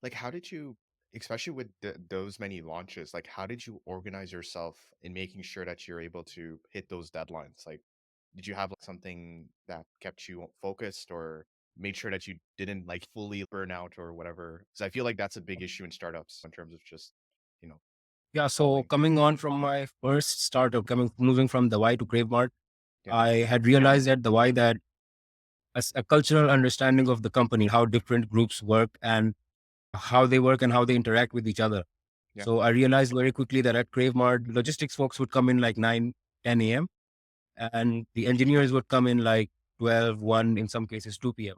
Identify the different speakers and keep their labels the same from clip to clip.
Speaker 1: Like, how did you, especially with those many launches, like, how did you organize yourself in making sure that you're able to hit those deadlines? Like, did you have like, something that kept you focused or made sure that you didn't like fully burn out or whatever? Because I feel like that's a big issue in startups in terms of just, you know,
Speaker 2: Yeah. So
Speaker 1: following.
Speaker 2: coming on from my first startup, moving from the Y to Crave Mart,
Speaker 1: Yeah.
Speaker 2: I had realized at the Y that a cultural understanding of the company, how different groups work and how they work and how they interact with each other.
Speaker 1: Yeah.
Speaker 2: So I realized very quickly that at Crave Mart, logistics folks would come in like 9, 10 a.m. and the engineers would come in like 12, 1, in some cases 2 p.m.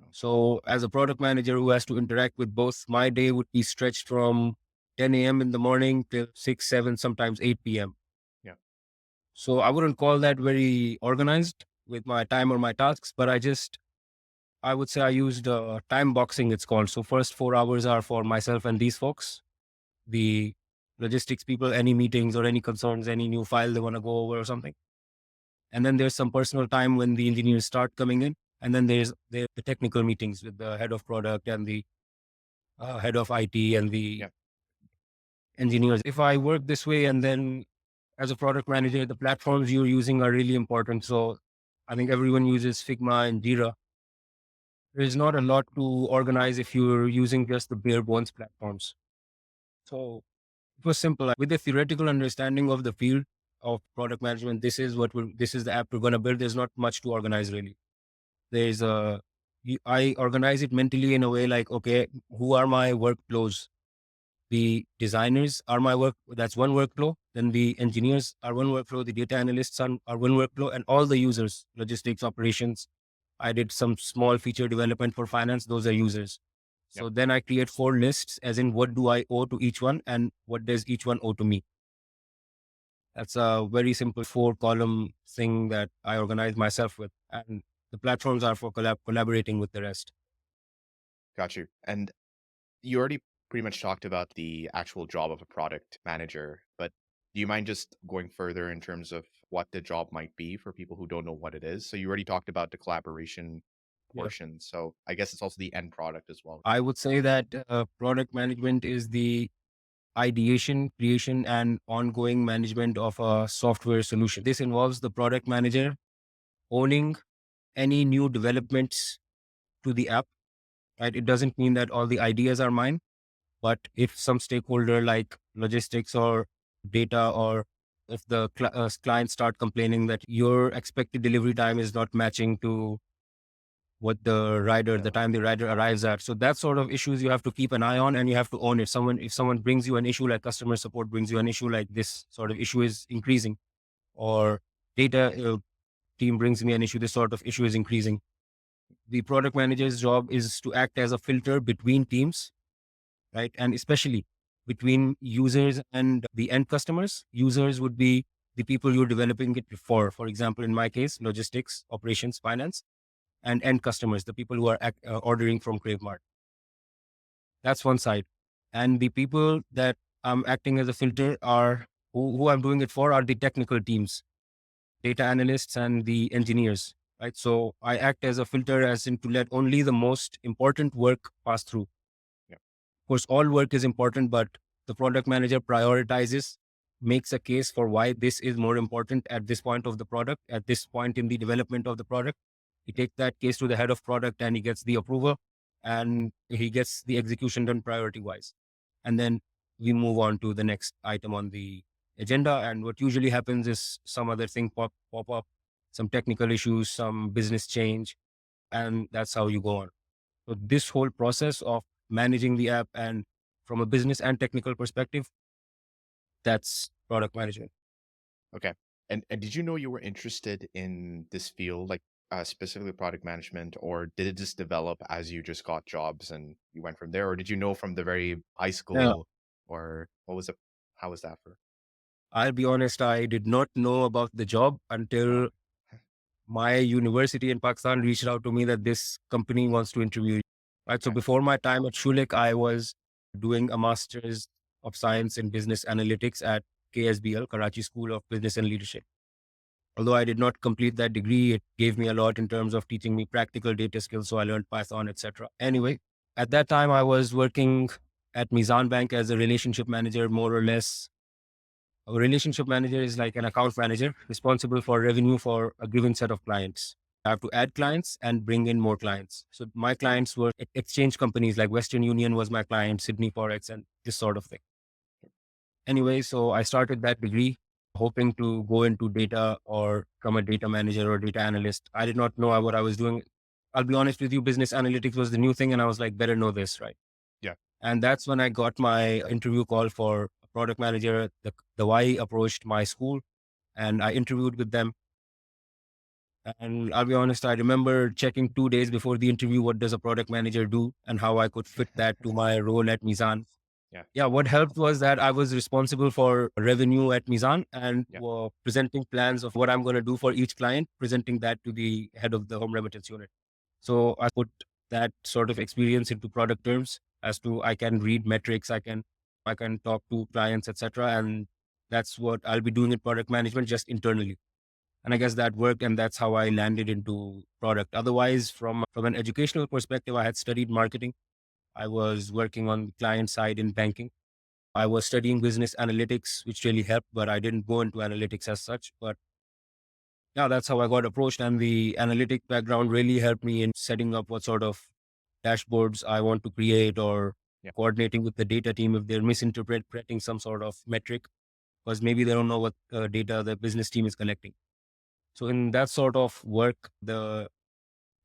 Speaker 1: Oh,
Speaker 2: So as a product manager who has to interact with both, my day would be stretched from 10 a.m. in the morning till 6, 7, sometimes 8 p.m.
Speaker 1: yeah.
Speaker 2: So I wouldn't call that very organized with my time or my tasks, but I would say I used time boxing, it's called. So first 4 hours are for myself and these folks, the logistics people, any meetings or any concerns, any new file they want to go over or something. And then there's some personal time when the engineers start coming in. And then there's the technical meetings with the head of product and the head of IT and the
Speaker 1: Yeah.
Speaker 2: engineers. If I work this way, and then as a product manager, the platforms you're using are really important. So I think everyone uses Figma and Jira. There's not a lot to organize if you're using just the bare bones platforms. So it was simple. With the theoretical understanding of the field of product management, this is the app we're going to build. There's not much to organize really. There's a, I organize it mentally in a way like, okay, who are my workflows? The designers are my work. That's one workflow. Then the engineers are one workflow. The data analysts are one workflow, and all the users, logistics, operations. I did some small feature development for finance. Those are users.
Speaker 1: Yeah.
Speaker 2: So then I create 4 lists, as in what do I owe to each one and what does each one owe to me. That's a very simple 4 column thing that I organize myself with. And the platforms are for collaborating with the rest.
Speaker 1: Got you. And you already pretty much talked about the actual job of a product manager, but do you mind just going further in terms of what the job might be for people who don't know what it is? So you already talked about the collaboration
Speaker 2: Yeah.
Speaker 1: portion. So I guess it's also the end product as well.
Speaker 2: I would say that product management is the ideation, creation, and ongoing management of a software solution. This involves the product manager owning any new developments to the app, right? It doesn't mean that all the ideas are mine, but if some stakeholder like logistics or data, or if the clients start complaining that your expected delivery time is not matching to what the
Speaker 1: Yeah.
Speaker 2: time the rider arrives at. So that sort of issues you have to keep an eye on and you have to own it. If someone brings you an issue, like customer support brings you an issue, like this sort of issue is increasing, or data team brings me an issue, this sort of issue is increasing. The product manager's job is to act as a filter between teams, right? And especially between users and the end customers. Users would be the people you're developing it for. For example, in my case, logistics, operations, finance, and end customers, the people who are ordering from Crave Mart. That's one side. And the people that I'm acting as a filter are who I'm doing it for are the technical teams, data analysts and the engineers, right? So I act as a filter, as in to let only the most important work pass through. Of
Speaker 1: Yeah.
Speaker 2: course, all work is important, but the product manager prioritizes, makes a case for why this is more important at this point of the product, at this point in the development of the product. He takes that case to the head of product and he gets the approval and he gets the execution done priority wise. And then we move on to the next item on the agenda. And what usually happens is some other thing pop up, some technical issues, some business change, and that's how you go on. So this whole process of managing the app, and from a business and technical perspective, that's product management.
Speaker 1: Okay. And did you know you were interested in this field, like specifically product management, or did it just develop as you just got jobs and you went from there, or did you know from the very high
Speaker 2: Now,
Speaker 1: school, or what was it? How was that for?
Speaker 2: I'll be honest, I did not know about the job
Speaker 1: Oh,
Speaker 2: until my university in Pakistan reached out to me that this company wants to interview you. Right. So
Speaker 1: okay.
Speaker 2: before my time at Shulik, I was doing a master's of science in business analytics at KSBL, Karachi School of Business and Leadership. Although I did not complete that degree, it gave me a lot in terms of teaching me practical data skills. So I learned Python, etc. Anyway, At that time, I was working at Mizan Bank as a relationship manager, more or less. A relationship manager is like an account manager responsible for revenue for a given set of clients. I have to add clients and bring in more clients. So my clients were exchange companies like Western Union was my client, Sydney Forex, and this sort of thing. Anyway, so I started that degree hoping to go into data or become a data manager or data analyst. I did not know what I was doing. I'll be honest with you, business analytics was the new thing. And I was like, better know this, right?
Speaker 1: Yeah.
Speaker 2: And that's when I got my interview call for a product manager. The Y approached my school and I interviewed with them. And I'll be honest, I remember checking 2 days before the interview, what does a product manager do and how I could fit that to my role at Mizan.
Speaker 1: Yeah.
Speaker 2: Yeah, what helped was that I was responsible for revenue at Mizan and
Speaker 1: Yeah.
Speaker 2: presenting plans of what I'm going to do for each client, presenting that to the head of the home remittance unit. So I put that sort of experience into product terms as to I can read metrics, I can talk to clients, etc. And that's what I'll be doing in product management just internally. And I guess that worked, and that's how I landed into product. Otherwise, from an educational perspective, I had studied marketing. I was working on the client side in banking. I was studying business analytics, which really helped, but I didn't go into analytics as such. But yeah, that's how I got approached. And the analytic background really helped me in setting up what sort of dashboards I want to create or
Speaker 1: Yeah.
Speaker 2: coordinating with the data team if they're misinterpreting some sort of metric, because maybe they don't know what data the business team is collecting. So in that sort of work, the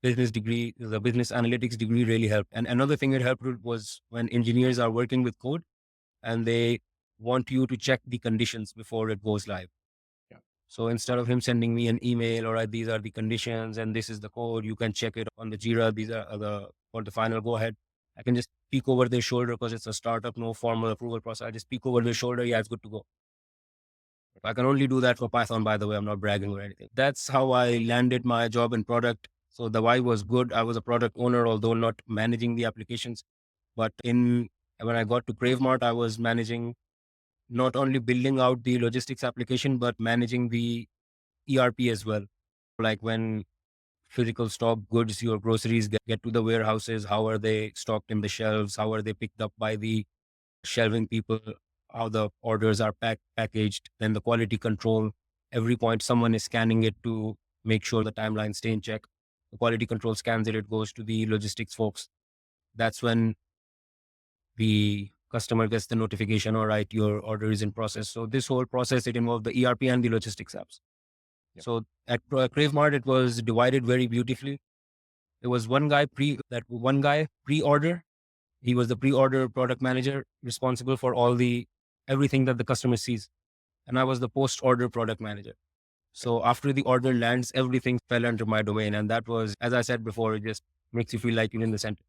Speaker 2: business analytics degree really helped. And another thing it helped with was when engineers are working with code and they want you to check the conditions before it goes live.
Speaker 1: Yeah.
Speaker 2: So instead of him sending me an email, all right, these are the conditions and this is the code, you can check it on the Jira. These are for the final go ahead. I can just peek over their shoulder because it's a startup, no formal approval process. I just peek over their shoulder. Yeah, it's good to go. I can only do that for Python, by the way. I'm not bragging or anything. That's how I landed my job in product. So the why was good. I was a product owner, although not managing the applications. But when I got to Crave Mart, I was managing not only building out the logistics application, but managing the ERP as well. Like when physical stock goods, your groceries get to the warehouses, how are they stocked in the shelves? How are they picked up by the shelving people? How the orders are packaged, then the quality control. Every point someone is scanning it to make sure the timelines stay in check. The quality control scans it, it goes to the logistics folks. That's when the customer gets the notification, all right, your order is in process. So this whole process, it involved the ERP and the logistics apps.
Speaker 1: Yeah.
Speaker 2: So at Crave Mart, it was divided very beautifully. There was one guy pre-order. He was the pre-order product manager responsible for everything that the customer sees. And I was the post-order product manager.
Speaker 1: Okay.
Speaker 2: So after the order lands, everything fell under my domain. And that was, as I said before, it just makes you feel like you're in the center.